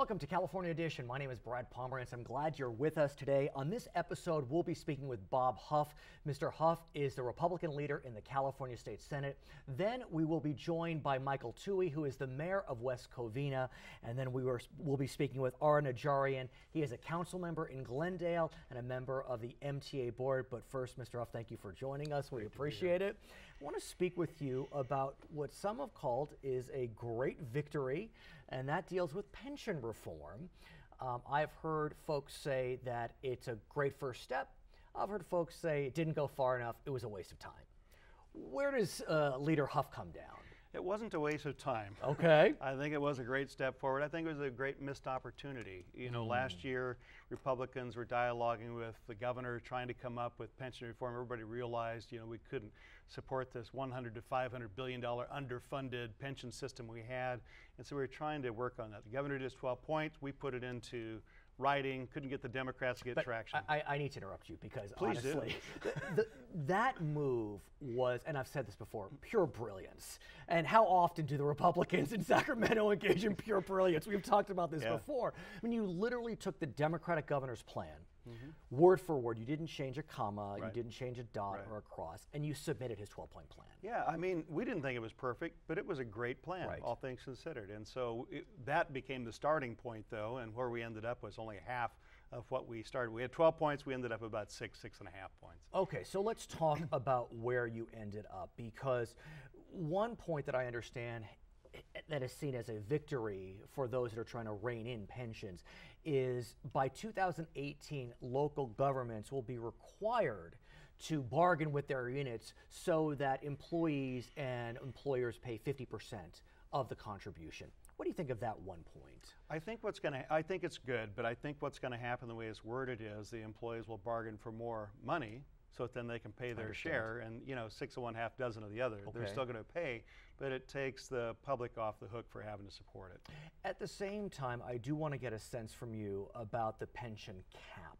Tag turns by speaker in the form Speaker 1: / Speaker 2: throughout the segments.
Speaker 1: Welcome to California Edition. My name is Brad Pomerance. I'm glad you're with us today. On this episode, we'll be speaking with Bob Huff. Mr. Huff is the Republican leader in the California State Senate. Then we will be joined by Michael Touhey, who is the mayor of West Covina. And then we'll be speaking with Ara Narajian. He is a council member in Glendale and a member of the MTA board. But first, Mr. Huff, thank you for joining us. We appreciate it. I want to speak with you about what some have called is a great victory, and that deals with pension reform. I've heard folks say that it's a great first step. I've heard folks say it didn't go far enough, it was a waste of time. Where does Leader Huff come down?
Speaker 2: It wasn't a waste of time.
Speaker 1: Okay.
Speaker 2: I think it was a great step forward. I think it was a great missed opportunity. You know, last year, Republicans were dialoguing with the governor, trying to come up with pension reform. Everybody realized, you know, we couldn't support this $100 to $500 billion underfunded pension system we had. And so we were trying to work on that. The governor did 12 points. We put it into writing, couldn't get the Democrats to get traction.
Speaker 1: I need to interrupt you because
Speaker 2: Please
Speaker 1: honestly, that move was, and I've said this before, pure brilliance. And how often do the Republicans in Sacramento engage in pure brilliance? We've talked about this before. I mean, you literally took the Democratic governor's plan, word for word. You didn't change a comma, you didn't change a dot or a cross, and you submitted his 12-point plan.
Speaker 2: Yeah, I mean, we didn't think it was perfect, but it was a great plan, all things considered. And so that became the starting point, though, and where we ended up was only half of what we started. We had 12 points, we ended up about 6.5 points.
Speaker 1: Okay, so let's talk about where you ended up, because one point that I understand that is seen as a victory for those that are trying to rein in pensions is by 2018, local governments will be required to bargain with their units so that employees and employers pay 50% of the contribution. What do you think of that one point?
Speaker 2: I think it's good, but I think what's going to happen the way it's worded is the employees will bargain for more money so that then they can pay their share, and you know, 6 of one, half dozen of the other. They're still going to pay, but it takes the public off the hook for having to support it.
Speaker 1: At the same time, I do want to get a sense from you about the pension cap,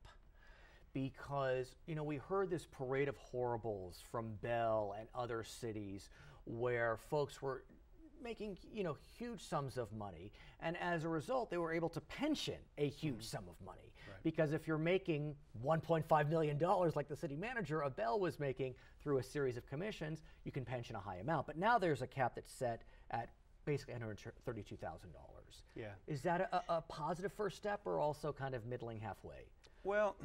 Speaker 1: because you know, we heard this parade of horribles from Bell and other cities where folks were making, you know, huge sums of money, and as a result they were able to pension a huge sum of money. Because if you're making $1.5 million like the city manager of Bell was making through a series of commissions, you can pension a high amount. But now there's a cap that's set at basically $132,000.
Speaker 2: Yeah.
Speaker 1: Is that a positive first step, or also kind of middling halfway?
Speaker 2: Well,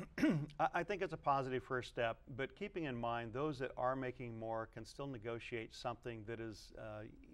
Speaker 2: I think it's a positive first step, but keeping in mind those that are making more can still negotiate something that is,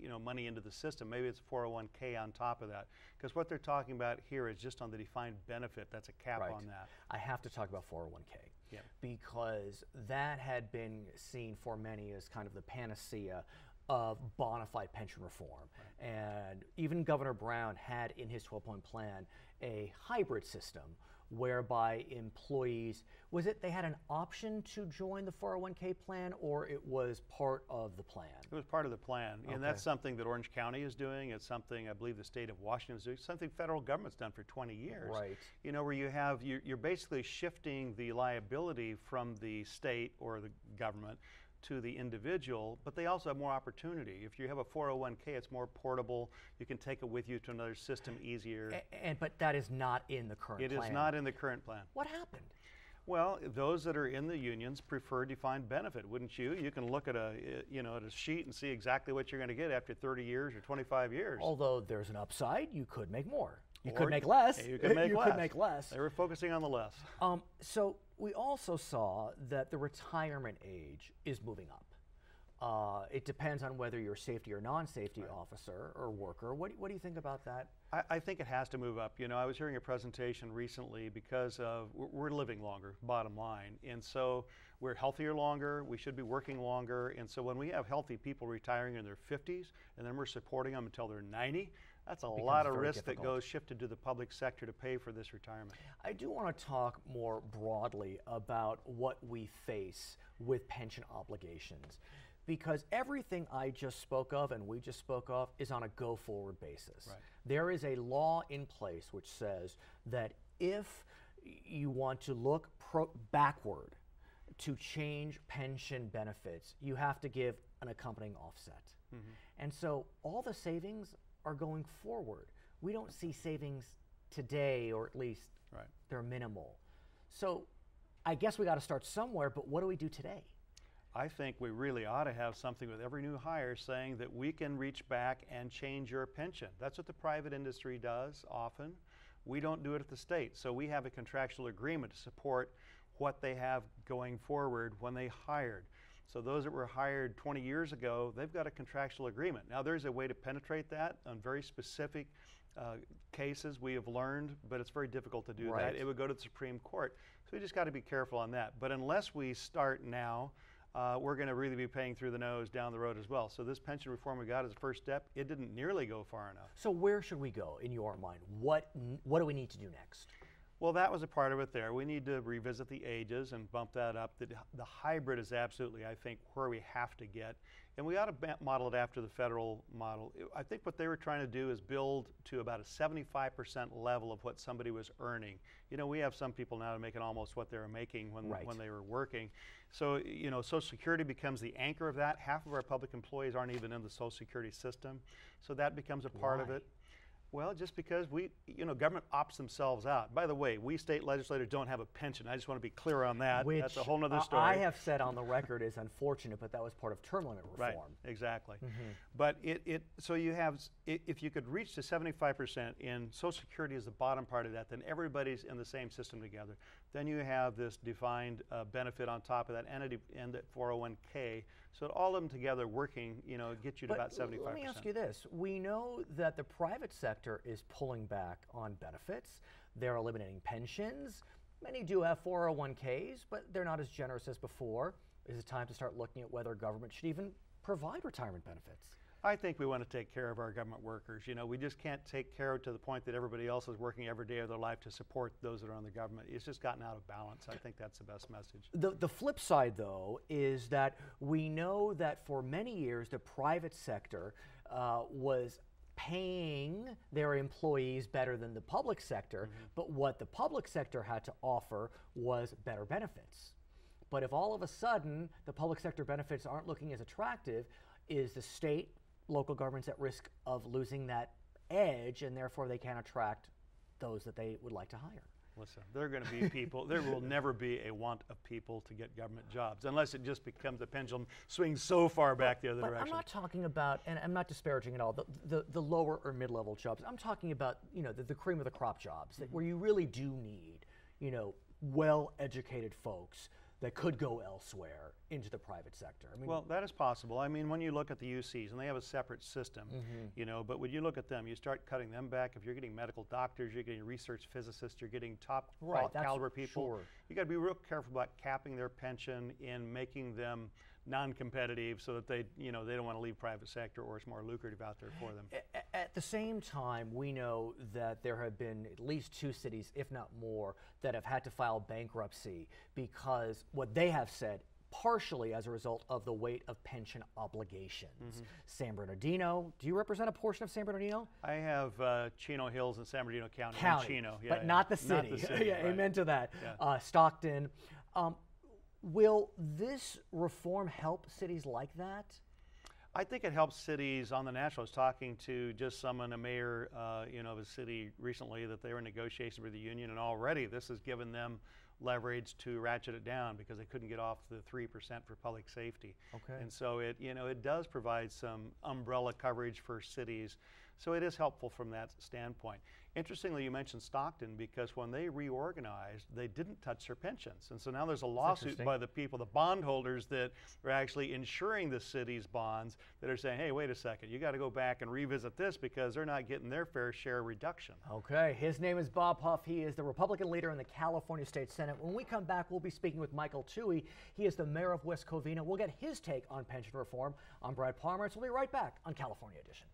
Speaker 2: you know, money into the system. Maybe it's 401k on top of that, because what they're talking about here is just on the defined benefit. That's a cap on that. I
Speaker 1: have to talk about 401k because that had been seen for many as kind of the panacea of bona fide pension reform. And even Governor Brown had in his 12-point plan a hybrid system whereby employees, was it they had an option to join the 401k plan, or it was part of the plan? It
Speaker 2: was part of the plan, and that's something that Orange County is doing. It's something I believe the state of Washington is doing, something federal government's done for 20 years. You know, where you have, you're basically shifting the liability from the state or the government to the individual, but they also have more opportunity. If you have a 401k, it's more portable. You can take it with you to another system easier.
Speaker 1: But that is not in the current plan.
Speaker 2: It is not in the current plan.
Speaker 1: What happened?
Speaker 2: Well, those that are in the unions prefer defined benefit, wouldn't you? You can look at a, you know, at a sheet and see exactly what you're going to get after 30 years or 25 years.
Speaker 1: Although there's an upside, you could make more. You could make less.
Speaker 2: You could make less.
Speaker 1: Could make less.
Speaker 2: They were focusing on the less.
Speaker 1: So we also saw that the retirement age is moving up. It depends on whether you're a safety or non-safety officer or worker. What do you think about that?
Speaker 2: I think it has to move up. You know, I was hearing a presentation recently because of we're living longer, bottom line. And so we're healthier longer, we should be working longer. And so when we have healthy people retiring in their 50s and then we're supporting them until they're 90, that's a lot of risk that goes shifted to the public sector to pay for this retirement.
Speaker 1: I do want to talk more broadly about what we face with pension obligations, because everything I just spoke of and we just spoke of is on a go-forward basis. There is a law in place which says that if you want to look backward to change pension benefits, you have to give an accompanying offset. And so all the savings are going forward. We don't see savings today, or at least
Speaker 2: Right.
Speaker 1: they're minimal. So I guess we got to start somewhere, but what do we do today?
Speaker 2: I think we really ought to have something with every new hire saying that we can reach back and change your pension. That's what the private industry does often. We don't do it at the state. So we have a contractual agreement to support what they have going forward when they hired. So those that were hired 20 years ago, they've got a contractual agreement. Now there's a way to penetrate that on very specific cases we have learned, but it's very difficult to do that. It would go to the Supreme Court. So we just got to be careful on that. But unless we start now, we're going to really be paying through the nose down the road as well. So this pension reform we got as a first step, it didn't nearly go far enough.
Speaker 1: So where should we go in your mind? What do we need to do next?
Speaker 2: Well, that was a part of it there. We need to revisit the ages and bump that up. The hybrid is absolutely, I think, where we have to get. And we ought to model it after the federal model. I think what they were trying to do is build to about a 75% level of what somebody was earning. You know, we have some people now making almost what they were making when they were working. So, you know, Social Security becomes the anchor of that. Half of our public employees aren't even in the Social Security system. So that becomes a part of it. Well, just because government opts themselves out. By the way, we state legislators don't have a pension. I just want to be clear on that.
Speaker 1: Which
Speaker 2: that's a whole other story.
Speaker 1: I have said on the record is unfortunate, but that was part of term limit reform.
Speaker 2: Right, exactly. But so you have, if you could reach to 75% in Social Security is the bottom part of that, then everybody's in the same system together. Then you have this defined benefit on top of that and that 401k. So all of them together working, get you to about 75%.
Speaker 1: Let me ask you this. We know that the private sector is pulling back on benefits. They're eliminating pensions. Many do have 401ks, but they're not as generous as before. Is it time to start looking at whether government should even provide retirement benefits?
Speaker 2: I think we want to take care of our government workers. We just can't take care of to the point that everybody else is working every day of their life to support those that are on the government. It's just gotten out of balance. I think that's the best message.
Speaker 1: The flip side, though, is that we know that for many years the private sector was paying their employees better than the public sector, but what the public sector had to offer was better benefits. But if all of a sudden the public sector benefits aren't looking as attractive, is the state, local governments at risk of losing that edge, and therefore they can't attract those that they would like to hire?
Speaker 2: Listen, there are going to be people, there will never be a want of people to get government jobs, unless it just becomes a pendulum swings so far back the other direction.
Speaker 1: I'm not talking about, and I'm not disparaging at all, the lower or mid-level jobs. I'm talking about, the cream of the crop jobs, where you really do need, well-educated folks that could go elsewhere into the private sector. I mean,
Speaker 2: well, that is possible. I mean, when you look at the UCs, and they have a separate system, but when you look at them, you start cutting them back. If you're getting medical doctors, you're getting research physicists, you're getting top caliber people. You got to be real careful about capping their pension and making them non-competitive so that they don't want to leave private sector, or it's more lucrative out there for them.
Speaker 1: At the same time, we know that there have been at least 2 cities, if not more, that have had to file bankruptcy because what they have said, partially as a result of the weight of pension obligations. San Bernardino, do you represent a portion of San Bernardino?
Speaker 2: I have Chino Hills in San Bernardino County. Chino,
Speaker 1: but not the city.
Speaker 2: Not the city, right.
Speaker 1: Amen to that.
Speaker 2: Yeah.
Speaker 1: Stockton. Will this reform help cities like that?
Speaker 2: I think it helps cities on the national. I was talking to just someone, a mayor of a city recently, that they were in negotiations with the union, and already this has given them leverage to ratchet it down because they couldn't get off the 3% for public safety.
Speaker 1: Okay.
Speaker 2: And so it does provide some umbrella coverage for cities. So it is helpful from that standpoint. Interestingly, you mentioned Stockton, because when they reorganized, they didn't touch their pensions. And so now there's a lawsuit by the people, the bondholders that are actually insuring the city's bonds, that are saying, hey, wait a second, you got to go back and revisit this because they're not getting their fair share reduction.
Speaker 1: Okay, his name is Bob Huff. He is the Republican leader in the California State Senate. When we come back, we'll be speaking with Michael Touhey. He is the mayor of West Covina. We'll get his take on pension reform. I'm Brad Pomerance. We'll be right back on California Edition.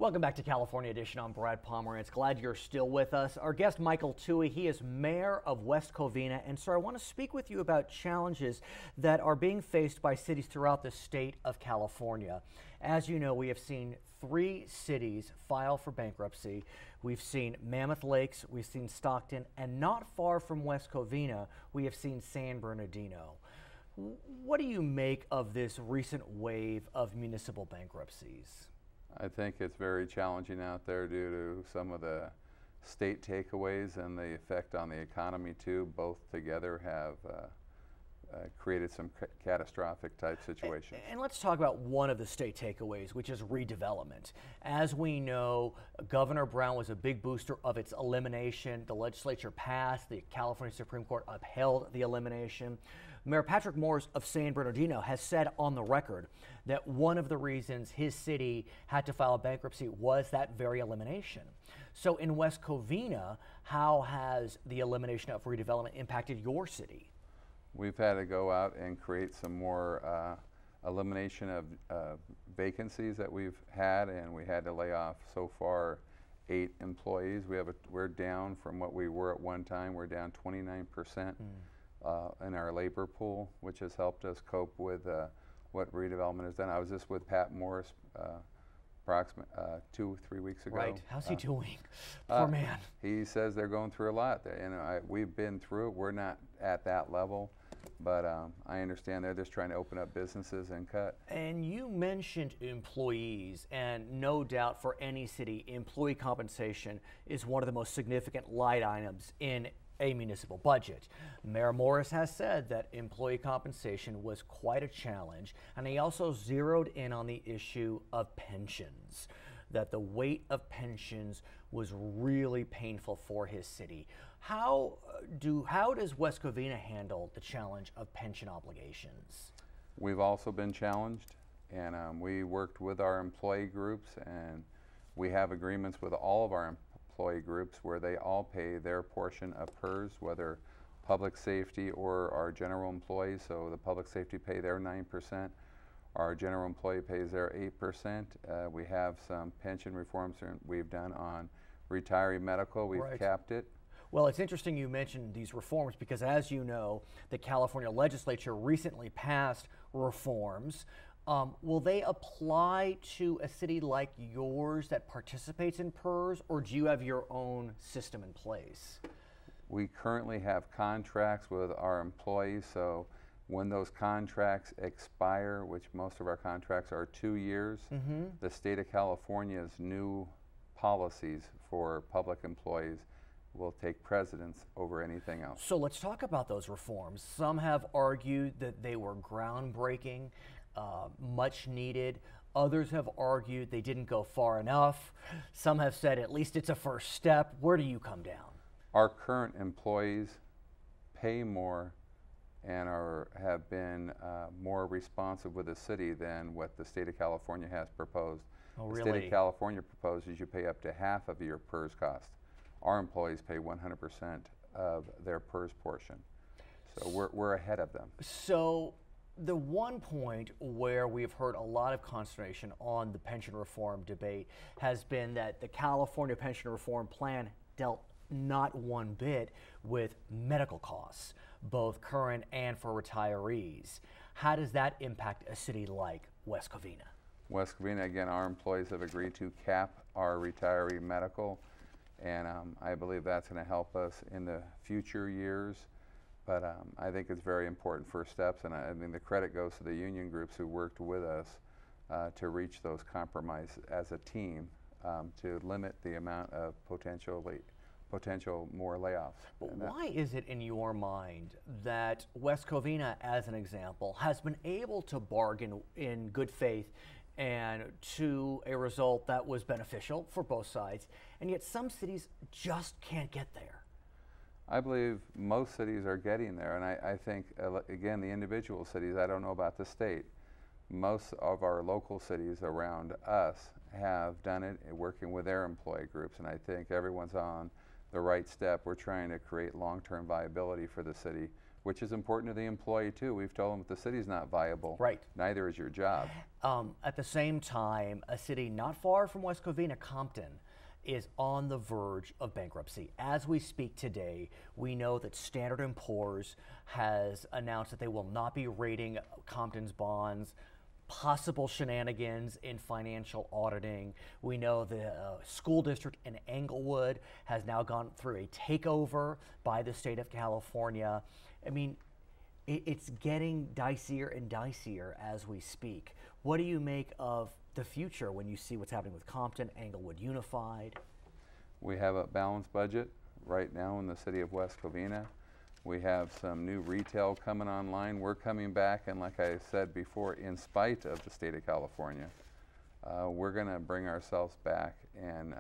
Speaker 1: Welcome back to California Edition. I'm Brad Pomerance. Glad you're still with us. Our guest, Michael Touhey, he is mayor of West Covina. And sir, I want to speak with you about challenges that are being faced by cities throughout the state of California. As you know, we have seen 3 cities file for bankruptcy. We've seen Mammoth Lakes, we've seen Stockton, and not far from West Covina, we have seen San Bernardino. What do you make of this recent wave of municipal bankruptcies?
Speaker 3: I think it's very challenging out there due to some of the state takeaways and the effect on the economy too. Both together have created some catastrophic type situations.
Speaker 1: And let's talk about one of the state takeaways, which is redevelopment. As we know, Governor Brown was a big booster of its elimination. The legislature passed, the California Supreme Court upheld the elimination. Mayor Patrick Morris of San Bernardino has said on the record that one of the reasons his city had to file bankruptcy was that very elimination. So in West Covina, how has the elimination of redevelopment impacted your city?
Speaker 3: We've had to go out and create some more elimination of vacancies that we've had, and we had to lay off so far 8 employees. We're down from what we were at one time. We're down 29%. In our labor pool, which has helped us cope with what redevelopment has done. I was just with Pat Morris approximately 2-3 weeks ago.
Speaker 1: Right. How's he doing? Poor man.
Speaker 3: He says they're going through a lot. We've been through it. We're not at that level, but I understand they're just trying to open up businesses and cut.
Speaker 1: And you mentioned employees, and no doubt for any city, employee compensation is one of the most significant line items in a municipal budget. Mayor Morris has said that employee compensation was quite a challenge, and he also zeroed in on the issue of pensions, that the weight of pensions was really painful for his city. How does West Covina handle the challenge of pension obligations?
Speaker 3: We've also been challenged, and we worked with our employee groups, and we have agreements with all of our employee groups where they all pay their portion of PERS, whether public safety or our general employees. So the public safety pay their 9%, our general employee pays their 8%. We have some pension reforms we've done on retiree medical. We've capped it.
Speaker 1: Well, it's interesting you mentioned these reforms because, as you know, the California legislature recently passed reforms. Will they apply to a city like yours that participates in PERS, or do you have your own system in place?
Speaker 3: We currently have contracts with our employees, so when those contracts expire, which most of our contracts are 2 years, the state of California's new policies for public employees will take precedence over anything else.
Speaker 1: So let's talk about those reforms. Some have argued that they were groundbreaking, much needed. Others have argued they didn't go far enough. Some have said at least it's a first step. Where do you come down?
Speaker 3: Our current employees pay more and have been more responsive with the city than what the state of California has proposed.
Speaker 1: Oh,
Speaker 3: the
Speaker 1: really?
Speaker 3: state of California proposes you pay up to half of your PERS cost. Our employees pay 100% of their PERS portion. So we're ahead of them.
Speaker 1: So the one point where we've heard a lot of consternation on the pension reform debate has been that the California pension reform plan dealt not one bit with medical costs, both current and for retirees. How does that impact a city like West Covina?
Speaker 3: West Covina, again, our employees have agreed to cap our retiree medical, and I believe that's going to help us in the future years. But I think it's very important first steps, and I mean the credit goes to the union groups who worked with us to reach those compromises as a team to limit the amount of potential more layoffs.
Speaker 1: But why is it in your mind that West Covina, as an example, has been able to bargain in good faith and to a result that was beneficial for both sides, and yet some cities just can't get there?
Speaker 3: I believe most cities are getting there, and I think, again, the individual cities, I don't know about the state, most of our local cities around us have done it working with their employee groups, and I think everyone's on the right step. We're trying to create long-term viability for the city, which is important to the employee too. We've told them if the city's not viable,
Speaker 1: right,
Speaker 3: neither is your job.
Speaker 1: At the same time, a city not far from West Covina, Compton, is on the verge of bankruptcy. As we speak today, we know that Standard & Poor's has announced that they will not be rating Compton's bonds, possible shenanigans in financial auditing. We know the school district in Englewood has now gone through a takeover by the state of California. I mean, it's getting dicier and dicier as we speak. What do you make of the future when you see what's happening with Compton, Englewood Unified?
Speaker 3: We have a balanced budget right now in the city of West Covina. We have some new retail coming online. We're coming back, and like I said before, in spite of the state of California, we're going to bring ourselves back and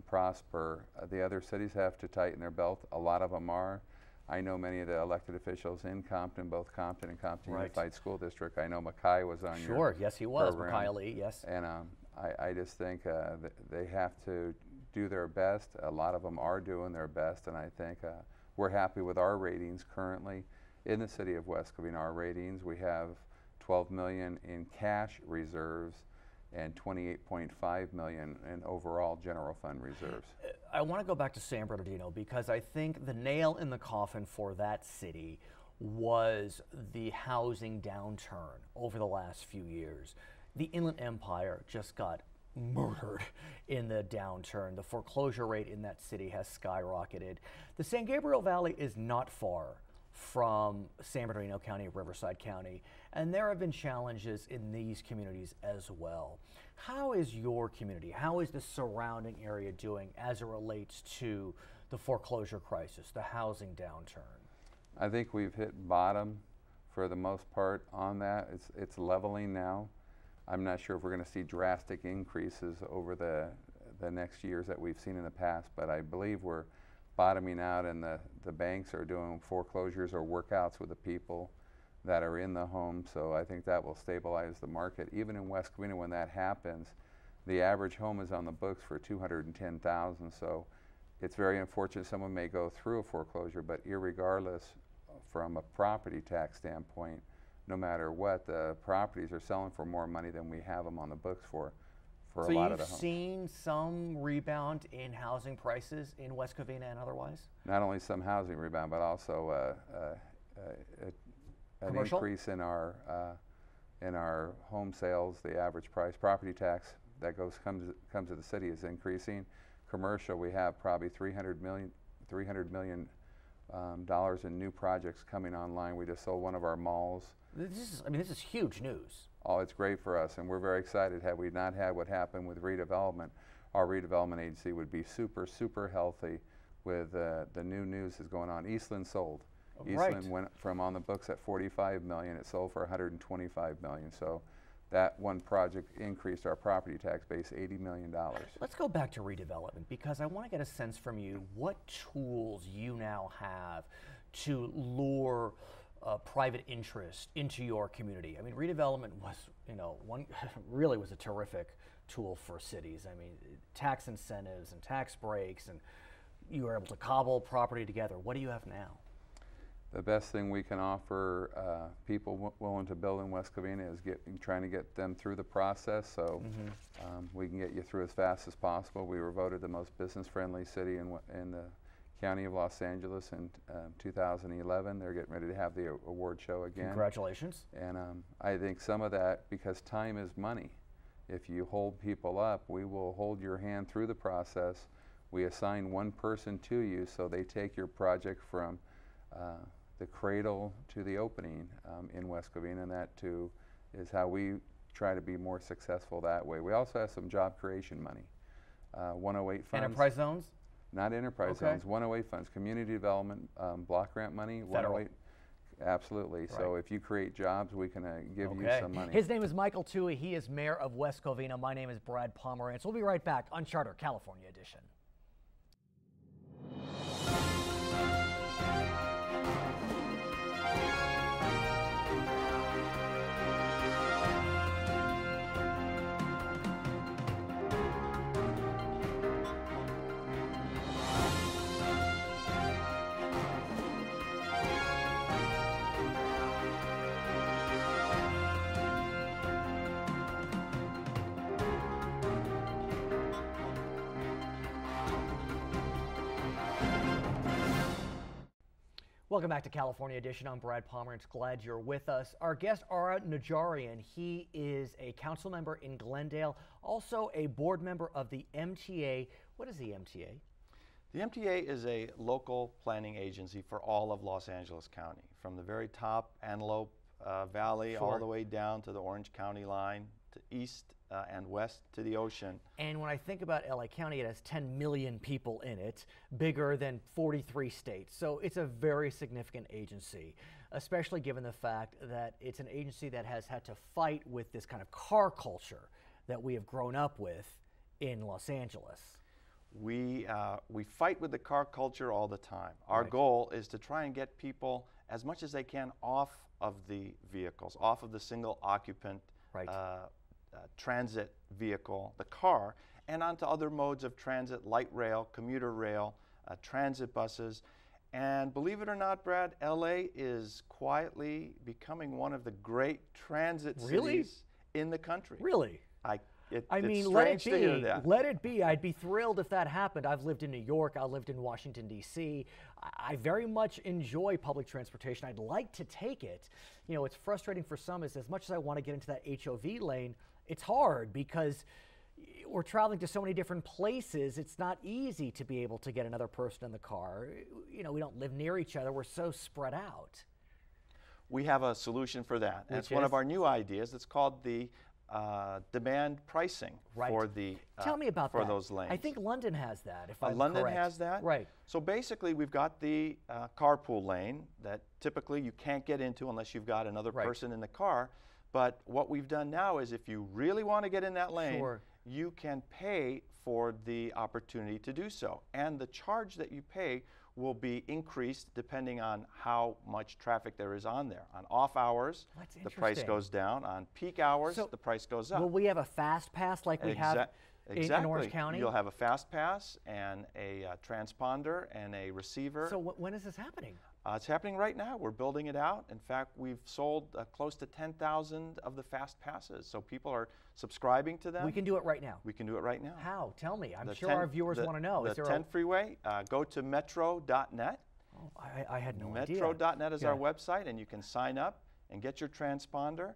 Speaker 3: prosper. The other cities have to tighten their belt. A lot of them are. I know many of the elected officials in Compton, both Compton and Compton Unified School District. I know Mackay was on your
Speaker 1: yes, he was.
Speaker 3: program.
Speaker 1: Mackay Lee, yes.
Speaker 3: And I just think they have to do their best. A lot of them are doing their best, and I think we're happy with our ratings currently in the city of West Covina. Our ratings, we have $12 million in cash reserves and $28.5 million in overall general fund reserves.
Speaker 1: I want to go back to San Bernardino because I think the nail in the coffin for that city was the housing downturn over the last few years. The Inland Empire just got murdered in the downturn. The foreclosure rate in that city has skyrocketed. The San Gabriel Valley is not far from San Bernardino County, Riverside County, and there have been challenges in these communities as well. How is your community, how is the surrounding area doing as it relates to the foreclosure crisis, the housing downturn?
Speaker 3: I think we've hit bottom for the most part on that. It's leveling now. I'm not sure if we're going to see drastic increases over the next years that we've seen in the past, but I believe we're bottoming out, and the banks are doing foreclosures or workouts with the people that are in the home. So I think that will stabilize the market. Even in West Covina, when that happens, the average home is on the books for $210,000. So it's very unfortunate someone may go through a foreclosure, but irregardless, from a property tax standpoint, no matter what, the properties are selling for more money than we have them on the books for a lot of the homes.
Speaker 1: So you've seen some rebound in housing prices in West Covina and otherwise?
Speaker 3: Not only some housing rebound, but also an increase in our home sales. The average price, property tax that comes to the city is increasing. Commercial, we have probably $300 million in new projects coming online. We just sold one of our malls.
Speaker 1: This is huge news.
Speaker 3: Oh, it's great for us, and we're very excited. Had we not had what happened with redevelopment, our redevelopment agency would be super, super healthy with the new news is going on. Eastland sold. Eastland went from on the books at $45 million. It sold for $125 million. So that one project increased our property tax base $80 million.
Speaker 1: Let's go back to redevelopment because I want to get a sense from you what tools you now have to lure private interest into your community. I mean, redevelopment was, really was a terrific tool for cities. I mean, tax incentives and tax breaks, and you were able to cobble property together. What do you have now?
Speaker 3: The best thing we can offer people willing to build in West Covina is trying to get them through the process, so we can get you through as fast as possible. We were voted the most business-friendly city in the County of Los Angeles in 2011. They're getting ready to have the award show again.
Speaker 1: Congratulations.
Speaker 3: And I think some of that, because time is money. If you hold people up, we will hold your hand through the process. We assign one person to you, so they take your project from the cradle to the opening in West Covina, and that too is how we try to be more successful that way. We also have some job creation money. 108 funds.
Speaker 1: Enterprise zones?
Speaker 3: Not enterprise zones, 108 funds, community development, block grant money,
Speaker 1: Federal.
Speaker 3: 108. Absolutely. Right. So if you create jobs, we can give you some money.
Speaker 1: His name is Michael Touhey. He is mayor of West Covina. My name is Brad Pomerance. We'll be right back on Charter California Edition. Welcome back to California Edition. I'm Brad Pomerance. Glad you're with us. Our guest, Ara Narajian, he is a council member in Glendale, also a board member of the MTA. What is the MTA?
Speaker 4: The MTA is a local planning agency for all of Los Angeles County, from the very top Antelope Valley all the way down to the Orange County line, to east and west to the ocean.
Speaker 1: And when I think about LA County, it has 10 million people in it, bigger than 43 states. So it's a very significant agency, especially given the fact that it's an agency that has had to fight with this kind of car culture that we have grown up with in Los Angeles.
Speaker 4: We fight with the car culture all the time. Our goal is to try and get people as much as they can off of the vehicles, off of the single occupant transit vehicle, the car, and onto other modes of transit, light rail, commuter rail, transit buses. And believe it or not, Brad, LA is quietly becoming one of the great transit cities in the country.
Speaker 1: Really?
Speaker 4: I
Speaker 1: mean,
Speaker 4: it's
Speaker 1: let it
Speaker 4: strange to hear
Speaker 1: be.
Speaker 4: that.
Speaker 1: Let it be. I'd be thrilled if that happened. I've lived in New York. I lived in Washington, D.C. I very much enjoy public transportation. I'd like to take it. You know, it's frustrating for some is as much as I want to get into that HOV lane, it's hard because we're traveling to so many different places. It's not easy to be able to get another person in the car. You know, we don't live near each other. We're so spread out.
Speaker 4: We have a solution for that. And it's one of our new ideas. It's called the demand pricing for the
Speaker 1: Tell me about
Speaker 4: for those lanes.
Speaker 1: I think London has that, if I'm
Speaker 4: London
Speaker 1: correct.
Speaker 4: has that?
Speaker 1: Right.
Speaker 4: So basically we've got the carpool lane that typically you can't get into unless you've got another person in the car. But what we've done now is if you really want to get in that lane, you can pay for the opportunity to do so. And the charge that you pay will be increased depending on how much traffic there is on there. On off hours, the price goes down. On peak hours, the price goes up.
Speaker 1: Will we have a fast pass like we have in Orange County?
Speaker 4: You'll have a fast pass and a transponder and a receiver.
Speaker 1: So when is this happening?
Speaker 4: It's happening right now. We're building it out. In fact, we've sold close to 10,000 of the fast passes. So people are subscribing to them.
Speaker 1: We can do it right now.
Speaker 4: We can do it right now.
Speaker 1: How? Tell me. I'm sure our viewers want to know.
Speaker 4: The 10 freeway, go to metro.net.
Speaker 1: Oh, I had no idea.
Speaker 4: Metro.net is our website, and you can sign up and get your transponder.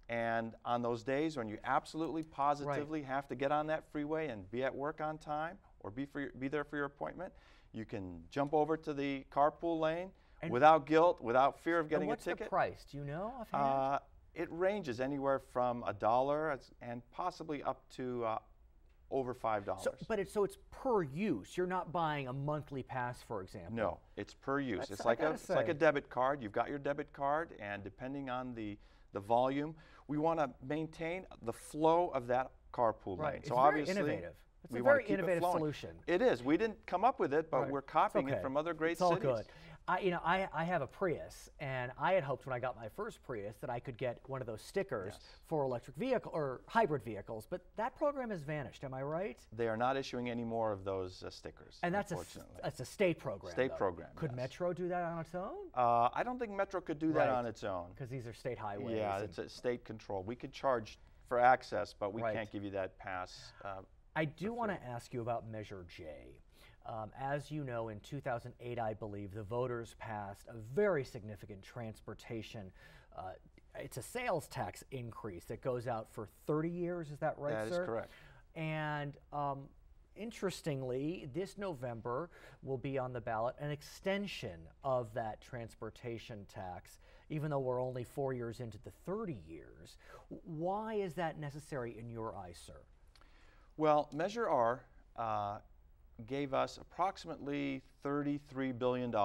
Speaker 4: And on those days when you absolutely positively have to get on that freeway and be at work on time or be there for your appointment, you can jump over to the carpool lane without guilt, without fear of getting a ticket.
Speaker 1: What's the price? Do you know offhand?
Speaker 4: It ranges anywhere from $1 and possibly up to over $5.
Speaker 1: So it's per use. You're not buying a monthly pass, for example.
Speaker 4: No, it's per use. It's like a debit card. You've got your debit card, and depending on the volume, we want to maintain the flow of that carpool lane.
Speaker 1: So obviously, very innovative. It's a very innovative solution.
Speaker 4: It is. We didn't come up with it, but we're copying it from other great cities.
Speaker 1: It's all good. I have a Prius, and I had hoped when I got my first Prius that I could get one of those stickers for electric vehicle or hybrid vehicles, but that program has vanished. Am I right?
Speaker 4: They are not issuing any more of those stickers.
Speaker 1: And that's a state program.
Speaker 4: State program.
Speaker 1: Could Metro do that on its own?
Speaker 4: I don't think Metro could do that on its own.
Speaker 1: Because these are state highways.
Speaker 4: Yeah, it's a state control. We could charge for access, but we can't give you that pass.
Speaker 1: I do want to ask you about Measure J. As you know, in 2008, I believe, the voters passed a very significant transportation. It's a sales tax increase that goes out for 30 years. Is that right, sir?
Speaker 4: That is correct.
Speaker 1: And interestingly, this November will be on the ballot an extension of that transportation tax, even though we're only 4 years into the 30 years. Why is that necessary in your eyes, sir?
Speaker 4: Well, Measure R gave us approximately $33 billion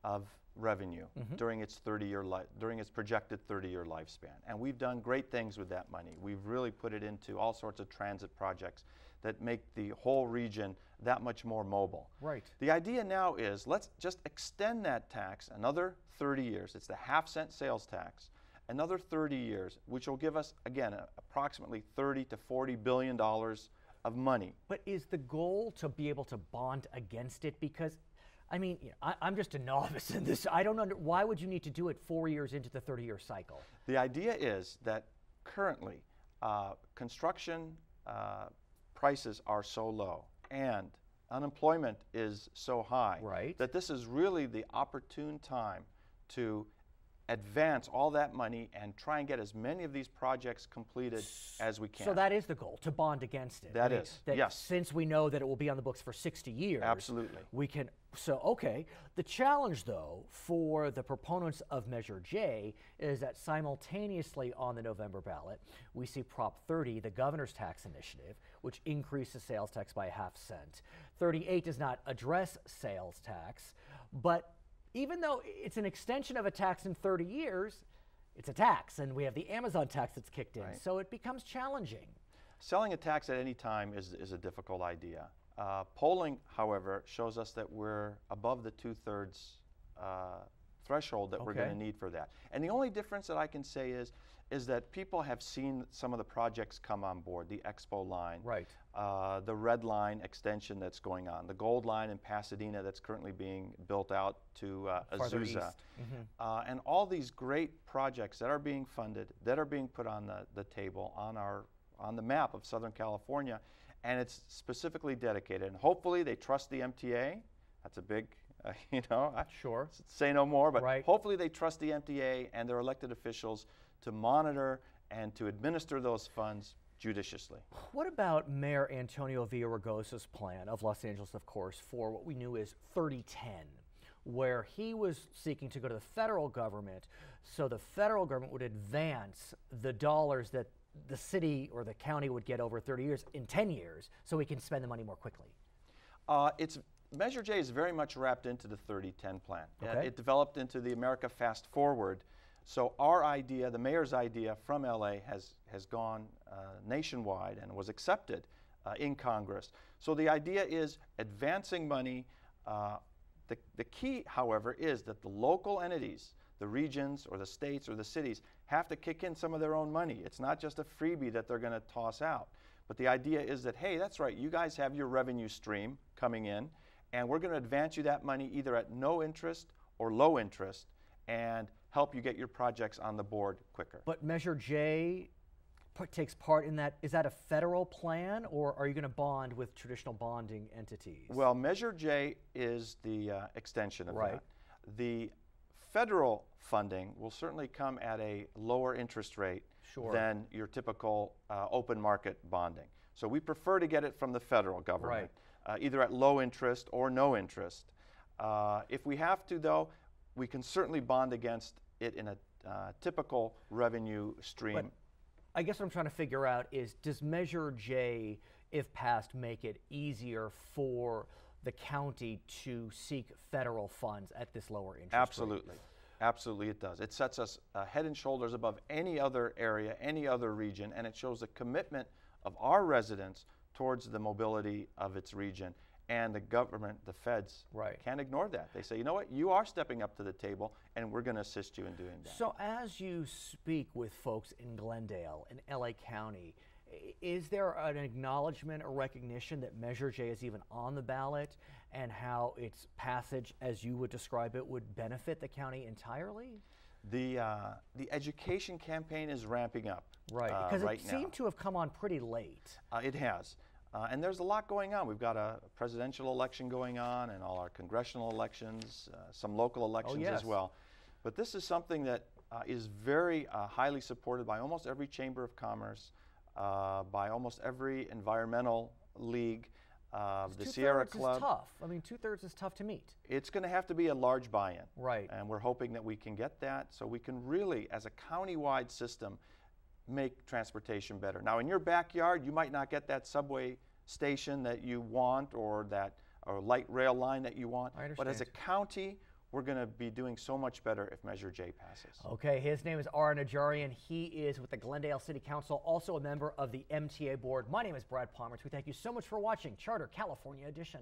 Speaker 4: of revenue during its projected 30-year lifespan, and we've done great things with that money. We've really put it into all sorts of transit projects that make the whole region that much more mobile.
Speaker 1: Right.
Speaker 4: The idea now is let's just extend that tax another 30 years. It's the half-cent sales tax. Another 30 years, which will give us, again, approximately $30 to $40 billion of money.
Speaker 1: But is the goal to be able to bond against it? Because, I mean, I'm just a novice in this. I don't why would you need to do it 4 years into the 30-year cycle?
Speaker 4: The idea is that currently construction prices are so low, and unemployment is so high,
Speaker 1: right,
Speaker 4: that this is really the opportune time to advance all that money and try and get as many of these projects completed as we can.
Speaker 1: So that is the goal, to bond against it.
Speaker 4: That is, yes.
Speaker 1: Since we know that it will be on the books for 60 years.
Speaker 4: Absolutely.
Speaker 1: We can, so okay. The challenge though for the proponents of Measure J is that simultaneously on the November ballot, we see Prop 30, the governor's tax initiative, which increases sales tax by ½ cent. 38 does not address sales tax, but even though it's an extension of a tax in 30 years, it's a tax, and we have the Amazon tax that's kicked in, right. So it becomes challenging.
Speaker 4: Selling a tax at any time is a difficult idea. Polling, however, shows us that we're above the 2/3 threshold that we're going to need for that. And the only difference that I can say is that people have seen some of the projects come on board, the Expo line,
Speaker 1: right.
Speaker 4: The Red Line extension that's going on, the Gold Line in Pasadena that's currently being built out to Azusa, and all these great projects that are being funded, that are being put on the table on the map of Southern California, and it's specifically dedicated. And hopefully they trust the MTA. That's a big, you know,
Speaker 1: sure.
Speaker 4: Say no more, but
Speaker 1: right.
Speaker 4: Hopefully they trust the MTA and their elected officials to monitor and to administer those funds judiciously.
Speaker 1: What about Mayor Antonio Villaraigosa's plan of Los Angeles, of course, for what we knew as 3010, where he was seeking to go to the federal government so the federal government would advance the dollars that the city or the county would get over 30 years in 10 years so we can spend the money more quickly?
Speaker 4: Measure J is very much wrapped into the 3010 plan.
Speaker 1: Okay.
Speaker 4: It developed into the America Fast Forward. So our idea, the mayor's idea from LA, has gone nationwide and was accepted in Congress. So the idea is advancing money. The key, however, is that the local entities, the regions or the states or the cities, have to kick in some of their own money. It's not just a freebie that they're going to toss out. But the idea is that, hey, that's right, you guys have your revenue stream coming in, and we're going to advance you that money either at no interest or low interest and help you get your projects on the board quicker.
Speaker 1: But Measure J takes part in that. Is that a federal plan, or are you going to bond with traditional bonding entities?
Speaker 4: Well, Measure J is the extension of that. The federal funding will certainly come at a lower interest rate than your typical open market bonding. So we prefer to get it from the federal government, either at low interest or no interest. If we have to, though, we can certainly bond against it in a typical revenue stream.
Speaker 1: But I guess what I'm trying to figure out is, does Measure J, if passed, make it easier for the county to seek federal funds at this lower interest
Speaker 4: Absolutely.
Speaker 1: rate?
Speaker 4: Absolutely it does. It sets us head and shoulders above any other area, any other region, and it shows the commitment of our residents towards the mobility of its region. And the government, the feds, can't ignore that. They say, you know what, you are stepping up to the table, and we're going to assist you in doing that.
Speaker 1: So as you speak with folks in Glendale and LA County, is there an acknowledgement or recognition that Measure J is even on the ballot, and how its passage, as you would describe it, would benefit the county entirely?
Speaker 4: The education campaign is ramping up
Speaker 1: because it seemed to have come on pretty late.
Speaker 4: It has. And there's a lot going on. We've got a presidential election going on and all our congressional elections, some local elections as well. But this is something that is very highly supported by almost every chamber of commerce, by almost every environmental league, the Sierra Club.
Speaker 1: Is tough. I mean, 2/3 is tough to meet.
Speaker 4: It's going to have to be a large buy-in.
Speaker 1: Right.
Speaker 4: And we're hoping that we can get that so we can really, as a county-wide system, make transportation better. Now, in your backyard, you might not get that subway station that you want or that light rail line that you want. But as a county, we're going to be doing so much better if Measure J passes.
Speaker 1: Okay, his name is Ara Narajian. He is with the Glendale City Council, also a member of the MTA board. My name is Brad Pomerance. We thank you so much for watching Charter California Edition.